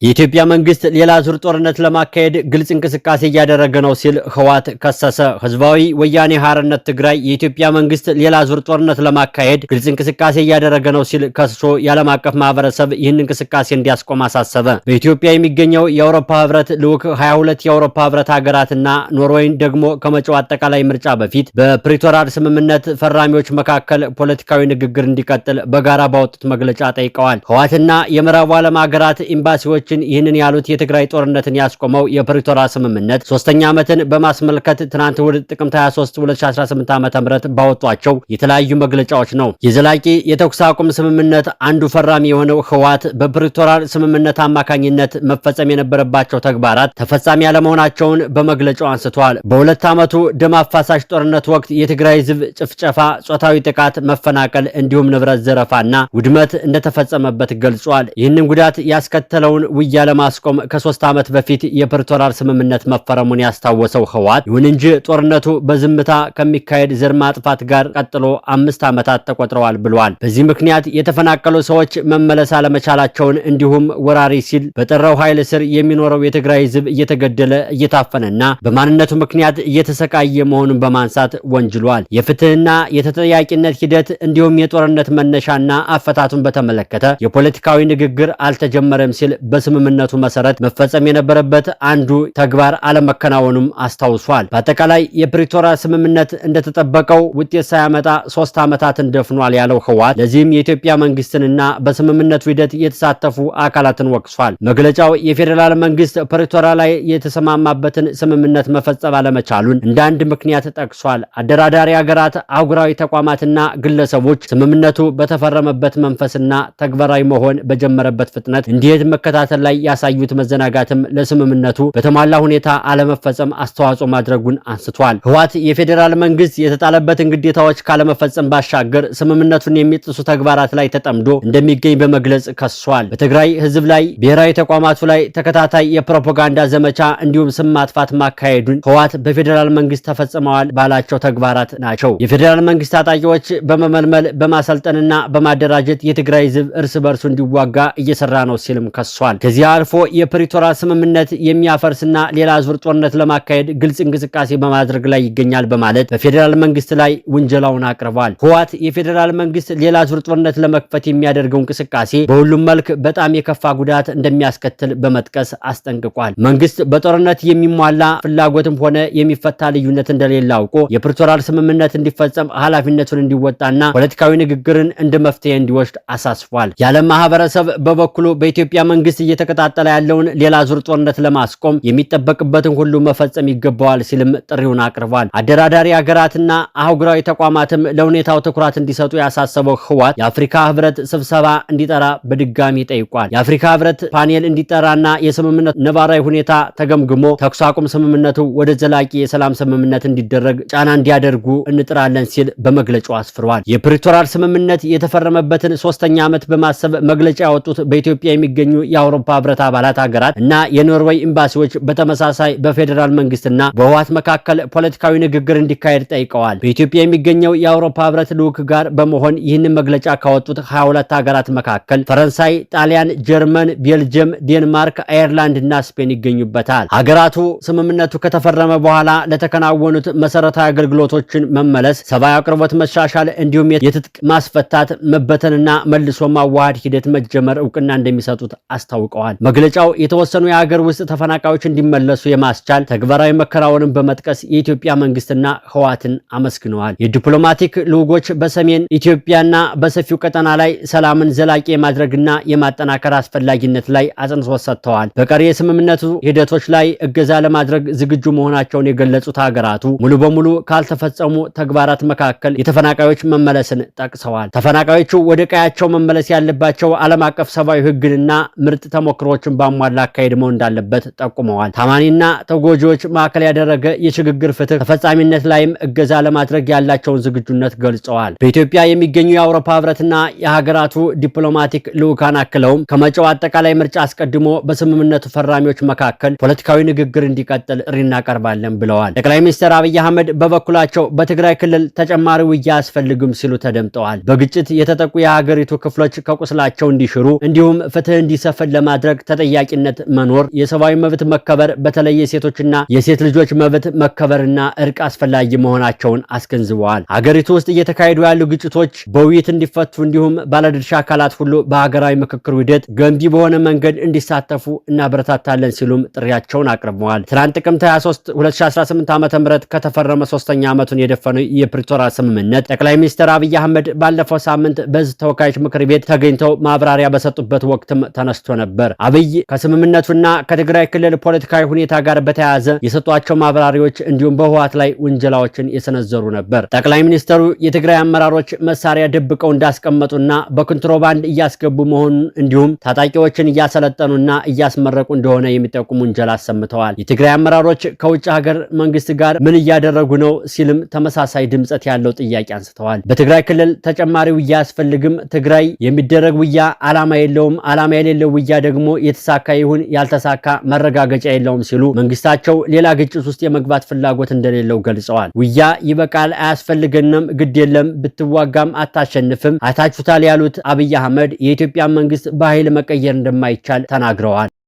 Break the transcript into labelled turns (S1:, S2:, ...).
S1: የኢትዮጵያ መንግስት ሌላ ዙር ጦርነት ለማካሄድ ግልጽ እንቅስቃሴ እያደረገ ነው ሲል ህወሓት ከሰሰ። ህዝባዊ ወያኔ ሓርነት ትግራይ የኢትዮጵያ መንግስት ሌላ ዙር ጦርነት ለማካሄድ ግልጽ እንቅስቃሴ እያደረገ ነው ሲል ከስሶ የዓለም አቀፍ ማህበረሰብ ይህን እንቅስቃሴ እንዲያስቆም አሳሰበ። በኢትዮጵያ የሚገኘው የአውሮፓ ህብረት ልዑክ 22 የአውሮፓ ህብረት ሀገራትና ኖርዌይን ደግሞ ከመጪው አጠቃላይ ምርጫ በፊት በፕሪቶሪያ ስምምነት ፈራሚዎች መካከል ፖለቲካዊ ንግግር እንዲቀጥል በጋራ ባወጡት መግለጫ ጠይቀዋል። ህወሓትና የምዕራቡ ዓለም ሀገራት ኤምባሲዎች ይህንን ያሉት የትግራይ ጦርነትን ያስቆመው የፕሪቶሪያ ስምምነት 3ኛ ዓመትን በማስመልከት ትናንት ወደ ጥቅምት 23 2018 ዓ.ም ባወጧቸው የተለያዩ መግለጫዎች ነው። የዘላቂ የተኩስ አቁም ስምምነት አንዱ ፈራሚ የሆነው ህወሓት በፕሪቶሪያ ስምምነት አማካኝነት መፈጸም የነበረባቸው ተግባራት ተፈጻሚ ያለመሆናቸውን በመግለጫው አንስቷል። በሁለት ዓመቱ ደም አፋሳሽ ጦርነት ወቅት የትግራይ ህዝብ ጭፍጨፋ፣ ጾታዊ ጥቃት፣ መፈናቀል እንዲሁም ንብረት ዘረፋና ውድመት እንደተፈጸመበት ገልጿል። ይህንን ጉዳት ያስከተለውን ውጊያ ለማስቆም ከ3 ዓመት በፊት የፕሪቶሪያ ስምምነት መፈረሙን ያስታወሰው ህወሓት ይሁን እንጂ ጦርነቱ በዝምታ ከሚካሄድ ዘር ማጥፋት ጋር ቀጥሎ 5 ዓመታት ተቆጥረዋል ብሏል። በዚህ ምክንያት የተፈናቀሉ ሰዎች መመለስ አለመቻላቸውን እንዲሁም ወራሪ ሲል በጠራው ኃይል ስር የሚኖረው የትግራይ ህዝብ እየተገደለ እየታፈነና በማንነቱ ምክንያት እየተሰቃየ መሆኑን በማንሳት ወንጅሏል። የፍትህና የተጠያቂነት ሂደት እንዲሁም የጦርነት መነሻና አፈታቱን በተመለከተ የፖለቲካዊ ንግግር አልተጀመረም ሲል በስምምነቱ መሰረት መፈጸም የነበረበት አንዱ ተግባር አለመከናወኑም አስታውሷል። በአጠቃላይ የፕሪቶሪያ ስምምነት እንደተጠበቀው ውጤት ሳያመጣ 3 ዓመታትን ደፍኗል ያለው ህወሓት ለዚህም የኢትዮጵያ መንግስትንና በስምምነቱ ሂደት የተሳተፉ አካላትን ወቅሷል። መግለጫው የፌዴራል መንግስት ፕሪቶሪያ ላይ የተሰማማበትን ስምምነት መፈጸም አለመቻሉን እንደ አንድ ምክንያት ጠቅሷል። አደራዳሪ ሀገራት፣ አህጉራዊ ተቋማትና ግለሰቦች ስምምነቱ በተፈረመበት መንፈስና ተግባራዊ መሆን በጀመረበት ፍጥነት እንዴት መከታተል ላይ ያሳዩት መዘናጋትም ለስምምነቱ በተሟላ ሁኔታ አለመፈጸም አስተዋጽኦ ማድረጉን አንስቷል። ህወሓት የፌዴራል መንግስት የተጣለበትን ግዴታዎች ካለመፈጸም ባሻገር ስምምነቱን የሚጥሱ ተግባራት ላይ ተጠምዶ እንደሚገኝ በመግለጽ ከሷል። በትግራይ ህዝብ ላይ፣ ብሔራዊ ተቋማቱ ላይ ተከታታይ የፕሮፓጋንዳ ዘመቻ እንዲሁም ስም ማጥፋት ማካሄዱን ህወሓት በፌዴራል መንግስት ተፈጽመዋል ባላቸው ተግባራት ናቸው። የፌዴራል መንግስት ታጣቂዎች በመመልመል በማሰልጠንና በማደራጀት የትግራይ ህዝብ እርስ በርሱ እንዲዋጋ እየሰራ ነው ሲልም ከሷል። ከዚህ አልፎ የፕሪቶሪያ ስምምነት የሚያፈርስና ሌላ ዙር ጦርነት ለማካሄድ ግልጽ እንቅስቃሴ በማድረግ ላይ ይገኛል በማለት በፌዴራል መንግስት ላይ ውንጀላውን አቅርቧል። ህወሓት የፌዴራል መንግስት ሌላ ዙር ጦርነት ለመክፈት የሚያደርገው እንቅስቃሴ በሁሉም መልክ በጣም የከፋ ጉዳት እንደሚያስከትል በመጥቀስ አስጠንቅቋል። መንግስት በጦርነት የሚሟላ ፍላጎትም ሆነ የሚፈታ ልዩነት እንደሌለ አውቆ የፕሪቶሪያ ስምምነት እንዲፈጸም ኃላፊነቱን እንዲወጣና ፖለቲካዊ ንግግርን እንደ መፍትሄ እንዲወስድ አሳስቧል። የዓለም ማህበረሰብ በበኩሉ በኢትዮጵያ መንግስት እየተቀጣጠለ ያለውን ሌላ ዙር ጦርነት ለማስቆም የሚጠበቅበትን ሁሉ መፈጸም ይገባዋል ሲልም ጥሪውን አቅርቧል። አደራዳሪ ሀገራትና አህጉራዊ ተቋማትም ለሁኔታው ትኩረት እንዲሰጡ ያሳሰበው ህወሓት የአፍሪካ ህብረት ስብሰባ እንዲጠራ በድጋሚ ጠይቋል። የአፍሪካ ህብረት ፓኔል እንዲጠራና የስምምነቱ ነባራዊ ሁኔታ ተገምግሞ ተኩስ አቁም ስምምነቱ ወደ ዘላቂ የሰላም ስምምነት እንዲደረግ ጫና እንዲያደርጉ እንጥራለን ሲል በመግለጫው አስፍሯል። የፕሪቶሪያ ስምምነት የተፈረመበትን 3ኛ ዓመት በማሰብ መግለጫ ያወጡት በኢትዮጵያ የሚገኙ የአውሮፓ ህብረት አባላት ሀገራት እና የኖርዌይ ኤምባሲዎች በተመሳሳይ በፌዴራል መንግስትና በህወሓት መካከል ፖለቲካዊ ንግግር እንዲካሄድ ጠይቀዋል። በኢትዮጵያ የሚገኘው የአውሮፓ ህብረት ልዑክ ጋር በመሆን ይህንን መግለጫ ካወጡት 22 ሀገራት መካከል ፈረንሳይ፣ ጣሊያን፣ ጀርመን፣ ቤልጅየም፣ ዴንማርክ፣ አየርላንድ እና ስፔን ይገኙበታል። ሀገራቱ ስምምነቱ ከተፈረመ በኋላ ለተከናወኑት መሰረታዊ አገልግሎቶችን መመለስ፣ ሰብአዊ አቅርቦት መሻሻል እንዲሁም የትጥቅ ማስፈታት መበተንና መልሶ ማዋሃድ ሂደት መጀመር እውቅና እንደሚሰጡት አስታውቀዋል። መግለጫው የተወሰኑ የሀገር ውስጥ ተፈናቃዮች እንዲመለሱ የማስቻል ተግባራዊ መከናወንን በመጥቀስ የኢትዮጵያ መንግስትና ህወሓትን አመስግነዋል። የዲፕሎማቲክ ልዑኮች በሰሜን ኢትዮጵያና በሰፊው ቀጠና ላይ ሰላምን ዘላቂ የማድረግና የማጠናከር አስፈላጊነት ላይ አጽንዖት ሰጥተዋል። በቀሪ የስምምነቱ ሂደቶች ላይ እገዛ ለማድረግ ዝግጁ መሆናቸውን የገለጹት ሀገራቱ ሙሉ በሙሉ ካልተፈጸሙ ተግባራት መካከል የተፈናቃዮች መመለስን ጠቅሰዋል። ተፈናቃዮቹ ወደ ቀያቸው መመለስ ያለባቸው ዓለም አቀፍ ሰብአዊ ህግንና ምርጥ ተሞክሮችን ባሟላ አካሄድ መሆን እንዳለበት ጠቁመዋል። ታማኒና ተጎጂዎች ማዕከል ያደረገ የሽግግር ፍትህ ተፈጻሚነት ላይም እገዛ ለማድረግ ያላቸውን ዝግጁነት ገልጸዋል። በኢትዮጵያ የሚገኙ የአውሮፓ ህብረትና የሀገራቱ ዲፕሎማቲክ ልዑካን አክለውም ከመጪው አጠቃላይ ምርጫ አስቀድሞ በስምምነቱ ፈራሚዎች መካከል ፖለቲካዊ ንግግር እንዲቀጥል ጥሪ እናቀርባለን ብለዋል። ጠቅላይ ሚኒስትር አብይ አህመድ በበኩላቸው በትግራይ ክልል ተጨማሪ ውጊያ አያስፈልግም ሲሉ ተደምጠዋል። በግጭት የተጠቁ የሀገሪቱ ክፍሎች ከቁስላቸው እንዲሽሩ እንዲሁም ፍትህ እንዲሰፍን ለማ በማድረግ ተጠያቂነት መኖር፣ የሰብአዊ መብት መከበር፣ በተለይ የሴቶችና የሴት ልጆች መብት መከበርና እርቅ አስፈላጊ መሆናቸውን አስገንዝበዋል። ሀገሪቱ ውስጥ እየተካሄዱ ያሉ ግጭቶች በውይይት እንዲፈቱ እንዲሁም ባለድርሻ አካላት ሁሉ በሀገራዊ ምክክር ሂደት ገንቢ በሆነ መንገድ እንዲሳተፉ እናበረታታለን ሲሉም ጥሪያቸውን አቅርበዋል። ትናንት ጥቅምት 23 2018 ዓ.ም ከተፈረመ 3ኛ ዓመቱን የደፈነው የፕሪቶሪያ ስምምነት ጠቅላይ ሚኒስትር አብይ አህመድ ባለፈው ሳምንት በሕዝብ ተወካዮች ምክር ቤት ተገኝተው ማብራሪያ በሰጡበት ወቅትም ተነስቶ ነበር። አብይ ከስምምነቱና ከትግራይ ክልል ፖለቲካዊ ሁኔታ ጋር በተያያዘ የሰጧቸው ማብራሪያዎች እንዲሁም በህወሓት ላይ ውንጀላዎችን የሰነዘሩ ነበር። ጠቅላይ ሚኒስትሩ የትግራይ አመራሮች መሳሪያ ደብቀው እንዳስቀመጡና በኮንትሮባንድ እያስገቡ መሆኑን እንዲሁም ታጣቂዎችን እያሰለጠኑና እያስመረቁ እንደሆነ የሚጠቁሙ ውንጀላ አሰምተዋል። የትግራይ አመራሮች ከውጭ ሀገር መንግስት ጋር ምን እያደረጉ ነው ሲልም ተመሳሳይ ድምጸት ያለው ጥያቄ አንስተዋል። በትግራይ ክልል ተጨማሪ ውያ አያስፈልግም። ትግራይ የሚደረግ ውያ ዓላማ የለውም። ዓላማ የሌለው ውያ ደግሞ የተሳካ ይሁን ያልተሳካ መረጋገጫ የለውም ሲሉ መንግስታቸው ሌላ ግጭት ውስጥ የመግባት ፍላጎት እንደሌለው ገልጸዋል። ውያ ይበቃል፣ አያስፈልገንም፣ ግድ የለም ብትዋጋም አታሸንፍም፣ አይታችሁታል ያሉት አብይ አህመድ የኢትዮጵያ መንግስት በኃይል መቀየር እንደማይቻል ተናግረዋል።